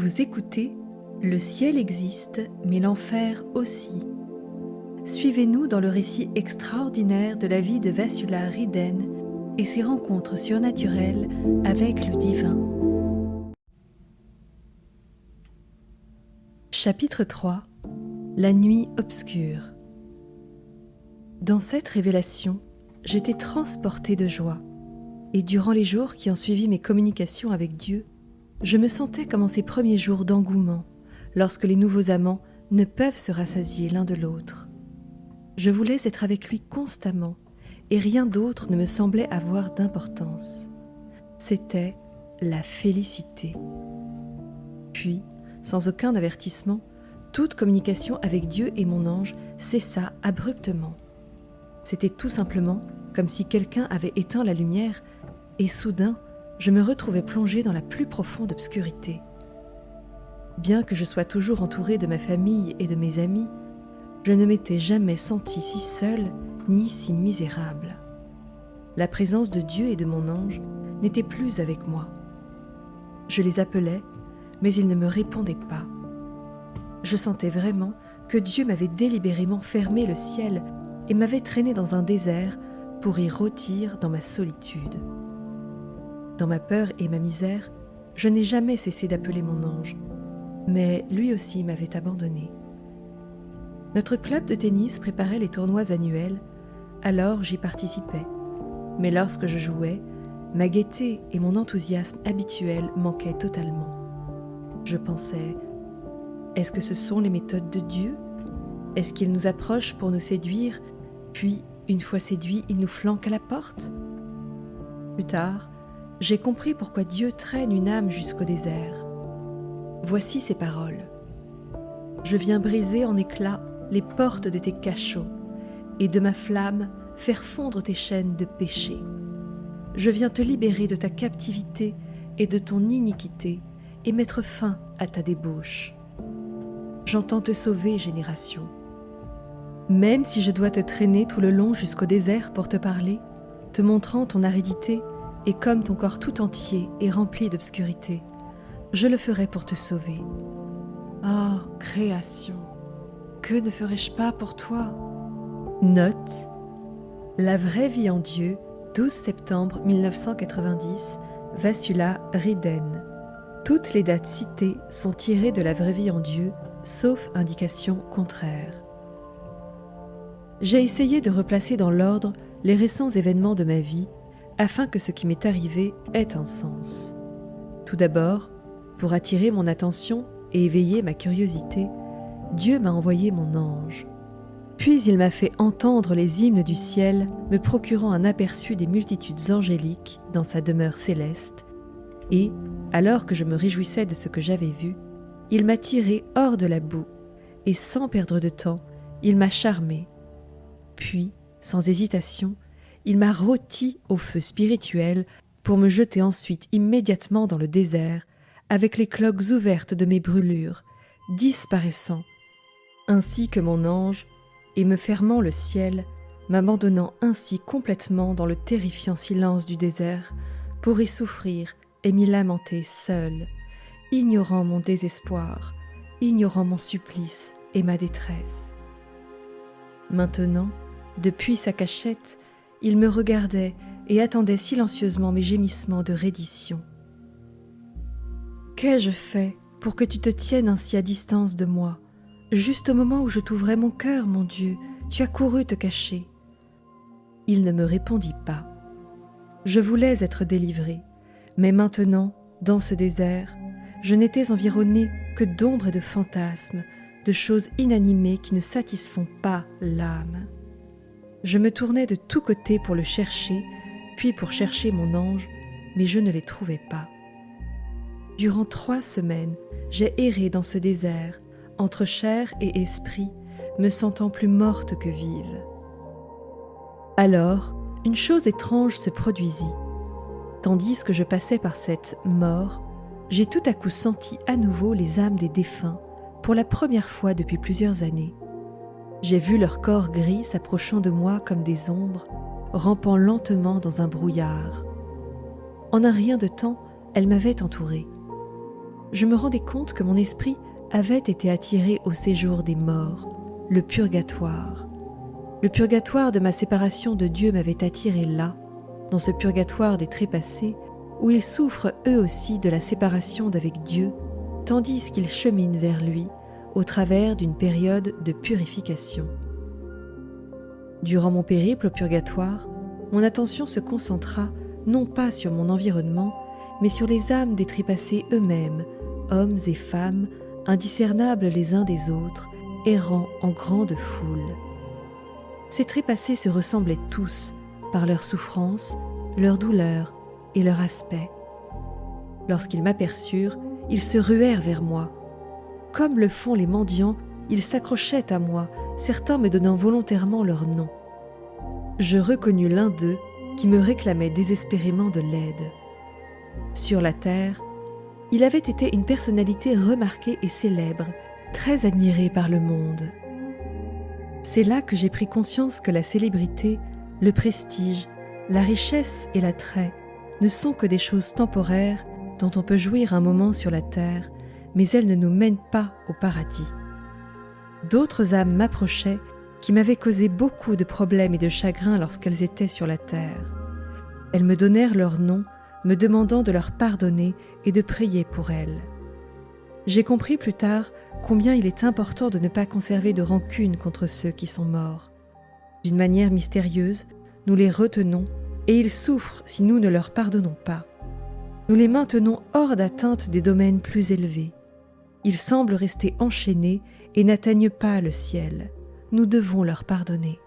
Vous écoutez Le ciel existe, mais l'enfer aussi. Suivez-nous dans le récit extraordinaire de la vie de Vasula Ridén et ses rencontres surnaturelles avec le divin. Chapitre 3. La nuit obscure. Dans cette révélation, j'étais transportée de joie, et durant les jours qui ont suivi mes communications avec Dieu, je me sentais comme en ces premiers jours d'engouement, lorsque les nouveaux amants ne peuvent se rassasier l'un de l'autre. Je voulais être avec lui constamment, et rien d'autre ne me semblait avoir d'importance. C'était la félicité. Puis, sans aucun avertissement, toute communication avec Dieu et mon ange cessa abruptement. C'était tout simplement comme si quelqu'un avait éteint la lumière, et soudain, je me retrouvais plongée dans la plus profonde obscurité. Bien que je sois toujours entourée de ma famille et de mes amis, je ne m'étais jamais sentie si seule ni si misérable. La présence de Dieu et de mon ange n'était plus avec moi. Je les appelais, mais ils ne me répondaient pas. Je sentais vraiment que Dieu m'avait délibérément fermé le ciel et m'avait traînée dans un désert pour y rôtir dans ma solitude. Dans ma peur et ma misère, je n'ai jamais cessé d'appeler mon ange, mais lui aussi m'avait abandonnée. Notre club de tennis préparait les tournois annuels, alors j'y participais. Mais lorsque je jouais, ma gaieté et mon enthousiasme habituel manquaient totalement. Je pensais, est-ce que ce sont les méthodes de Dieu ? Est-ce qu'il nous approche pour nous séduire, puis, une fois séduits, il nous flanque à la porte ? Plus tard, j'ai compris pourquoi Dieu traîne une âme jusqu'au désert. Voici ces paroles. « Je viens briser en éclats les portes de tes cachots, et de ma flamme faire fondre tes chaînes de péché. Je viens te libérer de ta captivité et de ton iniquité, et mettre fin à ta débauche. J'entends te sauver, génération. Même si je dois te traîner tout le long jusqu'au désert pour te parler, te montrant ton aridité, et comme ton corps tout entier est rempli d'obscurité, je le ferai pour te sauver. Oh, création, que ne ferais-je pas pour toi ? Note, La vraie vie en Dieu, 12 septembre 1990, Vasula Ridén. Toutes les dates citées sont tirées de La vraie vie en Dieu, sauf indication contraire. J'ai essayé de replacer dans l'ordre les récents événements de ma vie, afin que ce qui m'est arrivé ait un sens. Tout d'abord, pour attirer mon attention et éveiller ma curiosité, Dieu m'a envoyé mon ange. Puis il m'a fait entendre les hymnes du ciel, me procurant un aperçu des multitudes angéliques dans sa demeure céleste, et, alors que je me réjouissais de ce que j'avais vu, il m'a tiré hors de la boue, et sans perdre de temps, il m'a charmé. Puis, sans hésitation, il m'a rôti au feu spirituel pour me jeter ensuite immédiatement dans le désert avec les cloques ouvertes de mes brûlures, disparaissant, ainsi que mon ange, et me fermant le ciel, m'abandonnant ainsi complètement dans le terrifiant silence du désert pour y souffrir et m'y lamenter seul, ignorant mon désespoir, ignorant mon supplice et ma détresse. Maintenant, depuis sa cachette, il me regardait et attendait silencieusement mes gémissements de reddition. Qu'ai-je fait pour que tu te tiennes ainsi à distance de moi ? Juste au moment où je t'ouvrais mon cœur, mon Dieu, tu as couru te cacher. Il ne me répondit pas. Je voulais être délivrée, mais maintenant, dans ce désert, je n'étais environnée que d'ombres et de fantasmes, de choses inanimées qui ne satisfont pas l'âme. Je me tournais de tous côtés pour le chercher, puis pour chercher mon ange, mais je ne les trouvais pas. Durant 3 semaines, j'ai erré dans ce désert, entre chair et esprit, me sentant plus morte que vive. Alors, une chose étrange se produisit. Tandis que je passais par cette mort, j'ai tout à coup senti à nouveau les âmes des défunts, pour la première fois depuis plusieurs années. J'ai vu leurs corps gris s'approchant de moi comme des ombres, rampant lentement dans un brouillard. En un rien de temps, elles m'avaient entourée. je me rendais compte que mon esprit avait été attiré au séjour des morts, le purgatoire. Le purgatoire de ma séparation de Dieu m'avait attiré là, dans ce purgatoire des trépassés, où ils souffrent eux aussi de la séparation d'avec Dieu, tandis qu'ils cheminent vers lui au travers d'une période de purification. Durant mon périple au purgatoire, mon attention se concentra non pas sur mon environnement, mais sur les âmes des trépassés eux-mêmes, hommes et femmes, indiscernables les uns des autres, errant en grande foule. Ces trépassés se ressemblaient tous par leur souffrance, leur douleur et leur aspect. Lorsqu'ils m'aperçurent, ils se ruèrent vers moi. Comme le font les mendiants, ils s'accrochaient à moi, certains me donnant volontairement leur nom. Je reconnus l'un d'eux qui me réclamait désespérément de l'aide. Sur la terre, il avait été une personnalité remarquée et célèbre, très admirée par le monde. C'est là que j'ai pris conscience que la célébrité, le prestige, la richesse et l'attrait ne sont que des choses temporaires dont on peut jouir un moment sur la terre, mais elles ne nous mènent pas au paradis. D'autres âmes m'approchaient qui m'avaient causé beaucoup de problèmes et de chagrins lorsqu'elles étaient sur la terre. Elles me donnèrent leur nom, me demandant de leur pardonner et de prier pour elles. J'ai compris plus tard combien il est important de ne pas conserver de rancune contre ceux qui sont morts. D'une manière mystérieuse, nous les retenons et ils souffrent si nous ne leur pardonnons pas. Nous les maintenons hors d'atteinte des domaines plus élevés. Ils semblent rester enchaînés et n'atteignent pas le ciel. Nous devons leur pardonner.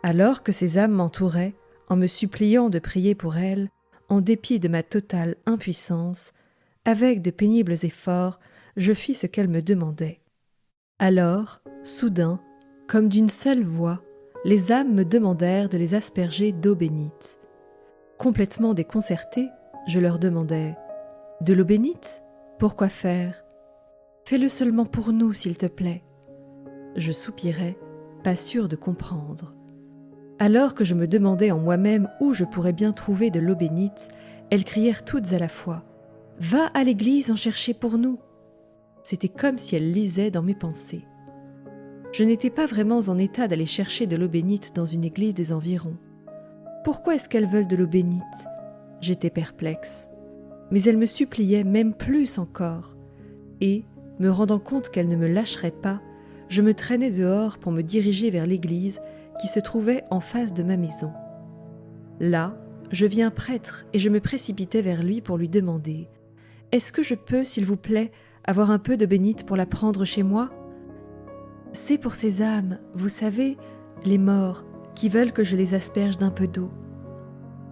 Alors que ces âmes m'entouraient, en me suppliant de prier pour elles, en dépit de ma totale impuissance, avec de pénibles efforts, je fis ce qu'elles me demandaient. Alors, soudain, comme d'une seule voix, les âmes me demandèrent de les asperger d'eau bénite. Complètement déconcertée, je leur demandai « De l'eau bénite ? Pourquoi faire ? Fais-le seulement pour nous, s'il te plaît. » Je soupirais, pas sûre de comprendre. Alors que je me demandais en moi-même où je pourrais bien trouver de l'eau bénite, elles crièrent toutes à la fois « Va à l'église en chercher pour nous !» C'était comme si elles lisaient dans mes pensées. Je n'étais pas vraiment en état d'aller chercher de l'eau bénite dans une église des environs. Pourquoi est-ce qu'elles veulent de l'eau bénite ? J'étais perplexe. Mais elles me suppliaient même plus encore. Et, me rendant compte qu'elles ne me lâcheraient pas, je me traînais dehors pour me diriger vers l'église qui se trouvait en face de ma maison. Là, je vis un prêtre et je me précipitai vers lui pour lui demander « Est-ce que je peux, s'il vous plaît, avoir un peu de bénite pour la prendre chez moi ? C'est pour ces âmes, vous savez, les morts, qui veulent que je les asperge d'un peu d'eau. »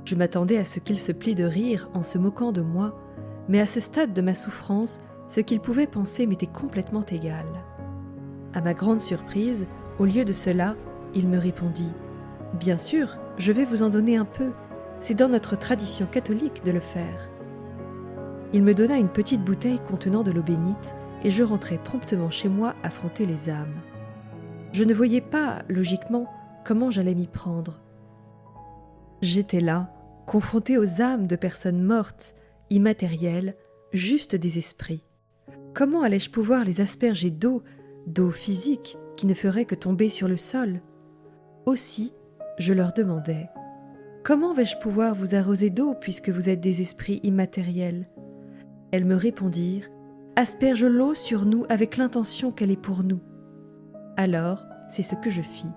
Je m'attendais à ce qu'il se plie de rire en se moquant de moi, mais à ce stade de ma souffrance, ce qu'il pouvait penser m'était complètement égal. À ma grande surprise, au lieu de cela, il me répondit « Bien sûr, je vais vous en donner un peu. C'est dans notre tradition catholique de le faire. » Il me donna une petite bouteille contenant de l'eau bénite et je rentrai promptement chez moi affronter les âmes. Je ne voyais pas, logiquement, comment j'allais m'y prendre. J'étais là, confrontée aux âmes de personnes mortes, immatérielles, juste des esprits. Comment allais-je pouvoir les asperger d'eau physique qui ne ferait que tomber sur le sol ? Aussi, je leur demandais « Comment vais-je pouvoir vous arroser d'eau puisque vous êtes des esprits immatériels ?» Elles me répondirent « Asperge l'eau sur nous avec l'intention qu'elle est pour nous. » Alors, c'est ce que je fis.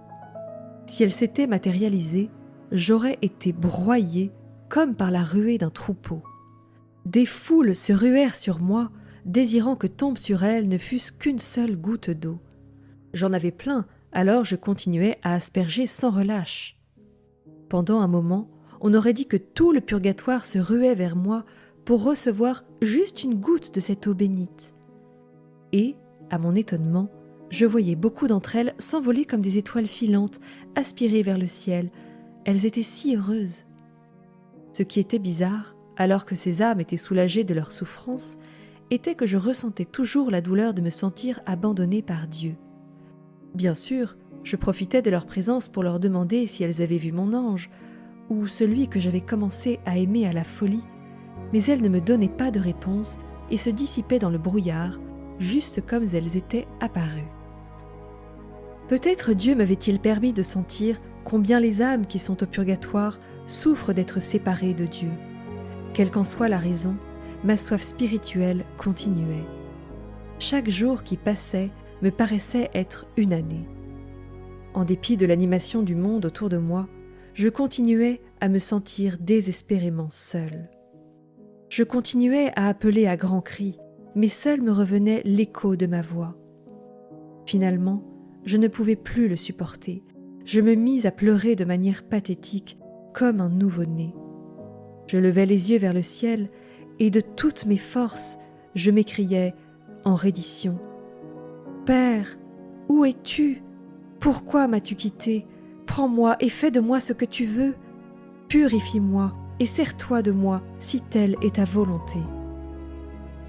Si elle s'était matérialisée, j'aurais été broyée comme par la ruée d'un troupeau. Des foules se ruèrent sur moi, désirant que tombe sur elles ne fût-ce qu'une seule goutte d'eau. J'en avais plein, alors je continuais à asperger sans relâche. Pendant un moment, on aurait dit que tout le purgatoire se ruait vers moi pour recevoir juste une goutte de cette eau bénite. Et, à mon étonnement, je voyais beaucoup d'entre elles s'envoler comme des étoiles filantes, aspirées vers le ciel. Elles étaient si heureuses. Ce qui était bizarre, alors que ces âmes étaient soulagées de leur souffrance, était que je ressentais toujours la douleur de me sentir abandonnée par Dieu. Bien sûr, je profitais de leur présence pour leur demander si elles avaient vu mon ange, ou celui que j'avais commencé à aimer à la folie, mais elles ne me donnaient pas de réponse et se dissipaient dans le brouillard, juste comme elles étaient apparues. Peut-être Dieu m'avait-il permis de sentir combien les âmes qui sont au purgatoire souffrent d'être séparées de Dieu. Quelle qu'en soit la raison, ma soif spirituelle continuait. Chaque jour qui passait me paraissait être une année. En dépit de l'animation du monde autour de moi, je continuais à me sentir désespérément seule. Je continuais à appeler à grands cris, mais seul me revenait l'écho de ma voix. Finalement, je ne pouvais plus le supporter. Je me mis à pleurer de manière pathétique, comme un nouveau-né. Je levai les yeux vers le ciel et de toutes mes forces, je m'écriai en reddition. « Père, où es-tu ? Pourquoi m'as-tu quitté ? Prends-moi et fais de moi ce que tu veux. Purifie-moi et sers-toi de moi si telle est ta volonté. »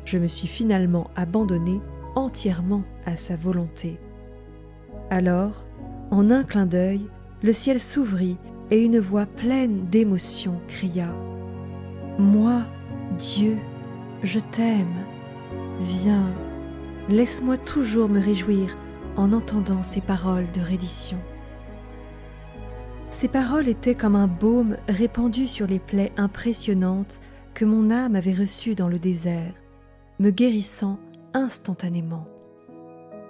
Je me suis finalement abandonnée entièrement à sa volonté. Alors, en un clin d'œil, le ciel s'ouvrit et une voix pleine d'émotion cria « Moi, Dieu, je t'aime. Viens, laisse-moi toujours me réjouir en entendant ces paroles de reddition. » Ces paroles étaient comme un baume répandu sur les plaies impressionnantes que mon âme avait reçues dans le désert, me guérissant instantanément.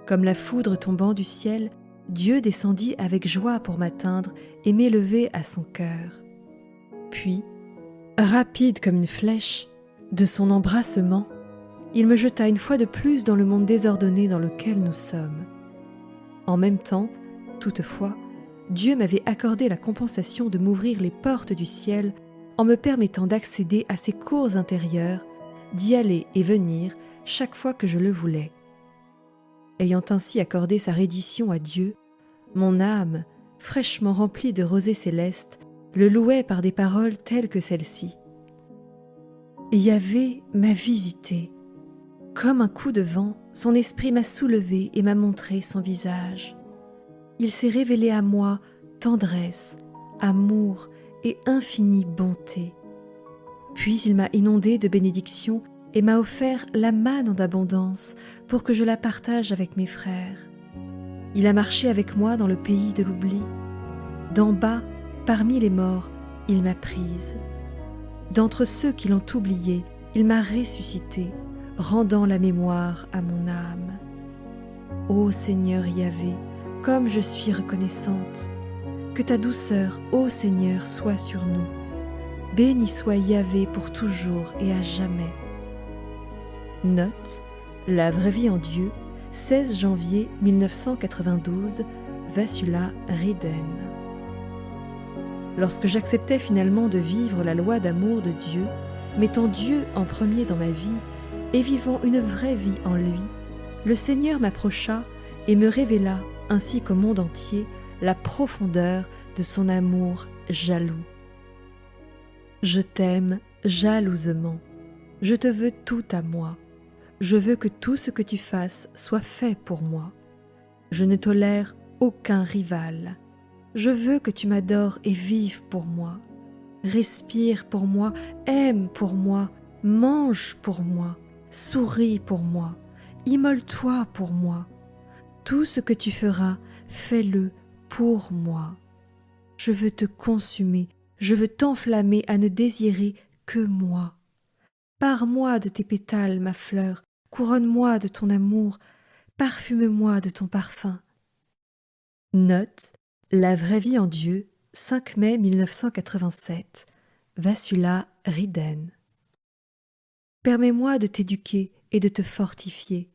Comme la foudre tombant du ciel, Dieu descendit avec joie pour m'atteindre et m'élever à son cœur. Puis, rapide comme une flèche, de son embrassement, il me jeta une fois de plus dans le monde désordonné dans lequel nous sommes. En même temps, toutefois, Dieu m'avait accordé la compensation de m'ouvrir les portes du ciel en me permettant d'accéder à ses cours intérieures, d'y aller et venir chaque fois que je le voulais. Ayant ainsi accordé sa reddition à Dieu, mon âme, fraîchement remplie de rosée céleste, le louait par des paroles telles que celle-ci. Yahvé m'a visité. Comme un coup de vent, son esprit m'a soulevé et m'a montré son visage. Il s'est révélé à moi tendresse, amour et infinie bonté. Puis il m'a inondé de bénédictions et m'a offert la manne en abondance pour que je la partage avec mes frères. Il a marché avec moi dans le pays de l'oubli. D'en bas, parmi les morts, il m'a prise. D'entre ceux qui l'ont oublié, il m'a ressuscité, rendant la mémoire à mon âme. Ô Seigneur Yahvé, comme je suis reconnaissante, que ta douceur, ô Seigneur, soit sur nous. Béni soit Yahvé pour toujours et à jamais. Note, La vraie vie en Dieu, 16 janvier 1992, Vasula Riden. Lorsque j'acceptais finalement de vivre la loi d'amour de Dieu, mettant Dieu en premier dans ma vie et vivant une vraie vie en lui, le Seigneur m'approcha et me révéla, ainsi qu'au monde entier, la profondeur de son amour jaloux. Je t'aime jalousement. Je te veux tout à moi. Je veux que tout ce que tu fasses soit fait pour moi. Je ne tolère aucun rival. Je veux que tu m'adores et vives pour moi. Respire pour moi, aime pour moi, mange pour moi, souris pour moi, immole-toi pour moi. Tout ce que tu feras, fais-le pour moi. Je veux te consumer, je veux t'enflammer à ne désirer que moi. Pare-moi de tes pétales, ma fleur, couronne-moi de ton amour, parfume-moi de ton parfum. Note, La vraie vie en Dieu, 5 mai 1987, Vasula Riden. Permets-moi de t'éduquer et de te fortifier.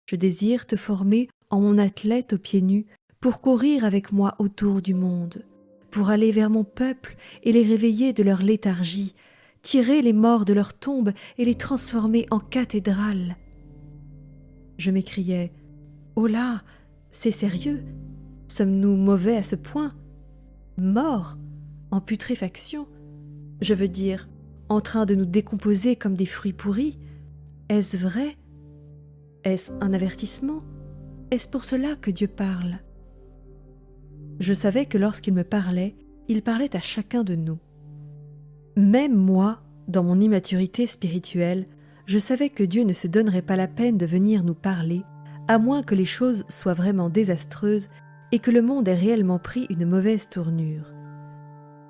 Je désire te former en mon athlète aux pieds nus pour courir avec moi autour du monde, pour aller vers mon peuple et les réveiller de leur léthargie, tirer les morts de leur tombe et les transformer en cathédrales. Je m'écriais « Oh là, c'est sérieux ? Sommes-nous mauvais à ce point ? Morts, en putréfaction, je veux dire, en train de nous décomposer comme des fruits pourris. Est-ce vrai ? Est-ce un avertissement ? Est-ce pour cela que Dieu parle ? » Je savais que lorsqu'il me parlait, il parlait à chacun de nous. Même moi, dans mon immaturité spirituelle, je savais que Dieu ne se donnerait pas la peine de venir nous parler, à moins que les choses soient vraiment désastreuses et que le monde ait réellement pris une mauvaise tournure.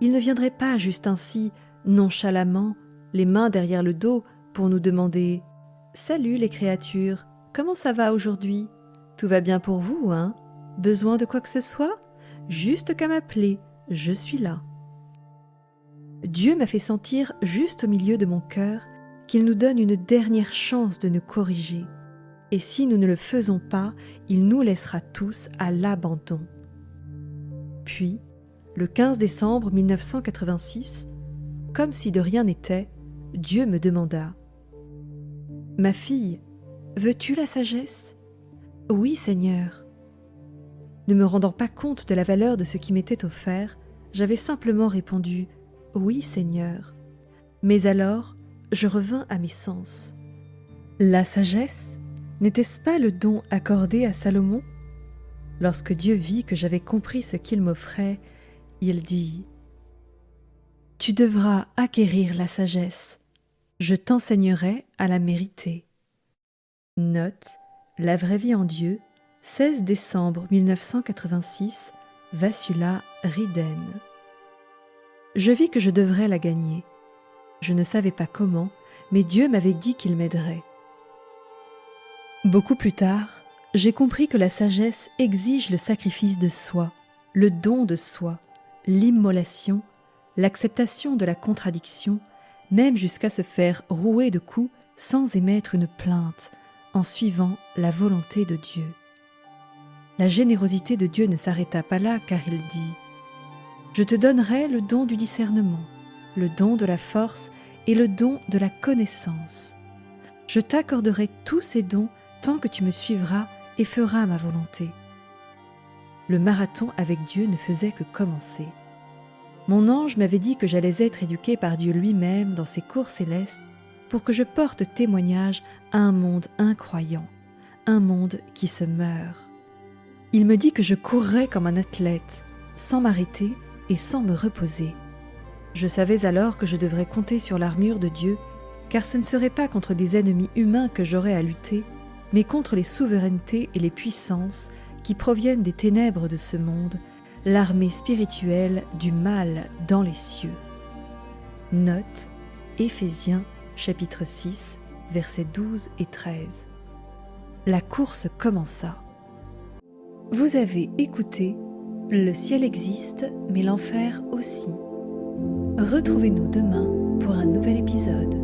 Il ne viendrait pas juste ainsi, nonchalamment, les mains derrière le dos, pour nous demander « Salut les créatures, comment ça va aujourd'hui? Tout va bien pour vous, hein? Besoin de quoi que ce soit? Juste qu'à m'appeler, je suis là. » Dieu m'a fait sentir juste au milieu de mon cœur qu'il nous donne une dernière chance de nous corriger. Et si nous ne le faisons pas, il nous laissera tous à l'abandon. Puis, le 15 décembre 1986, comme si de rien n'était, Dieu me demanda « Ma fille, veux-tu la sagesse ? » « Oui, Seigneur. » Ne me rendant pas compte de la valeur de ce qui m'était offert, j'avais simplement répondu « Oui, Seigneur. » Mais alors, je revins à mes sens. La sagesse, n'était-ce pas le don accordé à Salomon ? Lorsque Dieu vit que j'avais compris ce qu'il m'offrait, il dit « Tu devras acquérir la sagesse. Je t'enseignerai à la mériter. » Note, La vraie vie en Dieu, 16 décembre 1986, Vassula Riden. Je vis que je devrais la gagner. Je ne savais pas comment, mais Dieu m'avait dit qu'il m'aiderait. Beaucoup plus tard, j'ai compris que la sagesse exige le sacrifice de soi, le don de soi, l'immolation, l'acceptation de la contradiction, même jusqu'à se faire rouer de coups sans émettre une plainte, en suivant la volonté de Dieu. La générosité de Dieu ne s'arrêta pas là, car il dit « Je te donnerai le don du discernement, le don de la force et le don de la connaissance. Je t'accorderai tous ces dons tant que tu me suivras et feras ma volonté. » Le marathon avec Dieu ne faisait que commencer. Mon ange m'avait dit que j'allais être éduqué par Dieu lui-même dans ses cours célestes pour que je porte témoignage à un monde incroyant, un monde qui se meurt. Il me dit que je courrais comme un athlète, sans m'arrêter et sans me reposer. Je savais alors que je devrais compter sur l'armure de Dieu, car ce ne serait pas contre des ennemis humains que j'aurais à lutter, mais contre les souverainetés et les puissances qui proviennent des ténèbres de ce monde, l'armée spirituelle du mal dans les cieux. Note, Éphésiens, chapitre 6, versets 12 et 13. La course commença. Vous avez écouté « Le ciel existe, mais l'enfer aussi ». Retrouvez-nous demain pour un nouvel épisode.